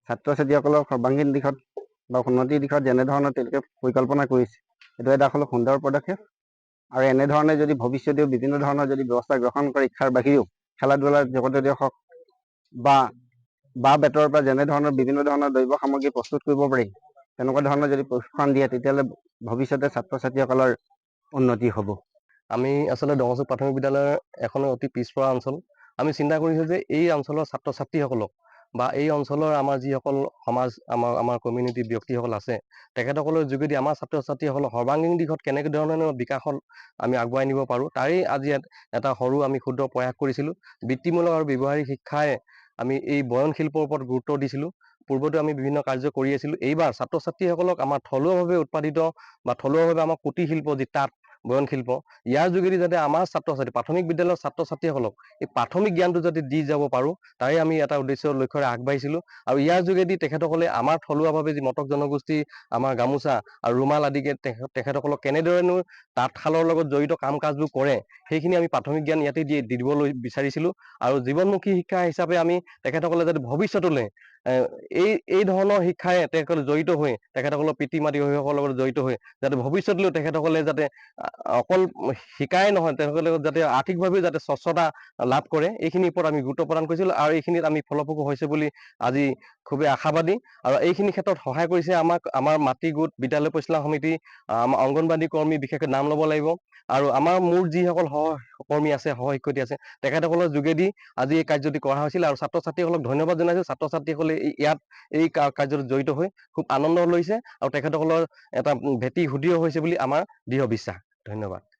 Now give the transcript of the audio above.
ছাত্ৰ ছাত্ৰীসকলৰ সৰ্বাংগীন দিশত বা উন্নতিৰ দিশত যেনেধৰণৰ তেওঁলোকে পৰিকল্পনা কৰিছে, এইটো এটা আচলতে সুন্দৰ পদক্ষেপ। আৰু এনেধৰণে যদি ভৱিষ্যতেও বিভিন্ন ধৰণৰ যদি ব্যৱস্থা গ্ৰহণ কৰে, শিক্ষাৰ বাহিৰেও খেলা ধূলাৰ জগততে হওক বা বেতৰ পৰা যেনেধৰণৰ বিভিন্ন ধৰণৰ দ্ৰব্য সামগ্ৰী প্ৰস্তুত কৰিব পাৰি, তেনেকুৱা ধৰণৰ যদি প্ৰশিক্ষণ দিয়ে, তেতিয়াহ'লে ভৱিষ্যতে ছাত্ৰ ছাত্ৰীসকলৰ উন্নতি হ'ব। আমি আচলতে ডঙচুক প্ৰাথমিক বিদ্যালয়ৰ এখন অতি পিছপৰা অঞ্চল। আমি চিন্তা কৰিছোঁ যে এই অঞ্চলৰ ছাত্ৰ ছাত্ৰীসকলক বা এই অঞ্চলৰ আমাৰ যিসকল সমাজ আমাৰ কমিউনিটি ব্যক্তিসকল আছে, তেখেতসকলৰ যোগেদি আমাৰ ছাত্ৰ ছাত্ৰীসকলৰ সৰ্বাংগীন দিশত কেনেধৰণৰ বিকাশত আমি আগুৱাই নিব পাৰোঁ, তাৰেই আজি এটা সৰু আমি ক্ষুদ্ৰ প্ৰয়াস কৰিছিলোঁ। বৃত্তিমূলক আৰু ব্যৱহাৰিক শিক্ষাই আমি এই বয়ন শিল্পৰ ওপৰত গুৰুত্ব দিছিলোঁ। পূৰ্বতে আমি বিভিন্ন কাৰ্য কৰি আছিলোঁ। এইবাৰ ছাত্ৰ ছাত্ৰীসকলক আমাৰ থলুৱাভাৱে উৎপাদিত বা থলুৱাভাৱে আমাৰ কুটীৰ শিল্প যি তাঁত বয়ন শিল্প, ইয়াৰ যোগেদি যাতে আমাৰ ছাত্ৰ ছাত্ৰী প্ৰাথমিক বিদ্যালয়ৰ ছাত্ৰ ছাত্ৰীসকলক এই প্ৰাথমিক জ্ঞানটো যাতে দি যাব পাৰোঁ, তাৰে আমি এটা উদ্দেশ্য লক্ষ্যৰে আগবাঢ়িছিলোঁ। আৰু ইয়াৰ যোগেদি তেখেতসকলে আমাৰ থলুৱাভাৱে যি মটক জনগোষ্ঠী আমাৰ গামোচা আৰু ৰুমাল আদিকে তেখেতসকলক কেনেদৰেনো তাঁতশালৰ লগত জড়িত কাম কাজবোৰ কৰে, সেইখিনি আমি প্ৰাথমিক জ্ঞান ইয়াতে দিবলৈ বিচাৰিছিলোঁ। আৰু জীৱনমুখী শিক্ষা হিচাপে আমি তেখেতসকলে যাতে ভৱিষ্যতলৈ এই ধৰণৰ শিক্ষাৰে তেখেতসকলে জড়িত হৈ, তেখেতসকলৰ পিতৃ মাতৃ অভিভাৱকৰ লগত জড়িত হৈ যাতে ভৱিষ্যতলৈও তেখেতসকলে যাতে অকল শিকাই নহয়, তেখেতসকলে যাতে আৰ্থিকভাৱেও যাতে স্বচ্ছতা লাভ কৰে, এইখিনিৰ ওপৰত আমি গুৰুত্ব প্ৰদান কৰিছিলোঁ। আৰু এইখিনিত আমি ফলপ্ৰসূ হৈছে বুলি আজি খুবেই আশাবাদী। আৰু এইখিনি ক্ষেত্ৰত সহায় কৰিছে আমাৰ মাতৃ গোট, বিদ্যালয় পৰিচালনা সমিতি, আমাৰ অংগনবাদী কৰ্মী বিশেষকৈ নাম ল'ব লাগিব। আৰু আমাৰ মোৰ যিসকল সহকৰ্মী আছে, সহশিক্ষয়িত্ৰী আছে, তেখেতসকলৰ যোগেদি আজি এই কাৰ্যটি কৰা হৈছিল। আৰু ছাত্ৰ ছাত্ৰীসকলক ধন্যবাদ জনাইছোঁ। ছাত্ৰ ছাত্ৰীসকলে ইয়াত এই কাৰ্যটোত জড়িত হৈ খুব আনন্দ লৈছে আৰু তেখেতসকলৰ এটা ভেটি সুদৃঢ় হৈছে বুলি আমাৰ দৃঢ় বিশ্বাস। ধন্যবাদ।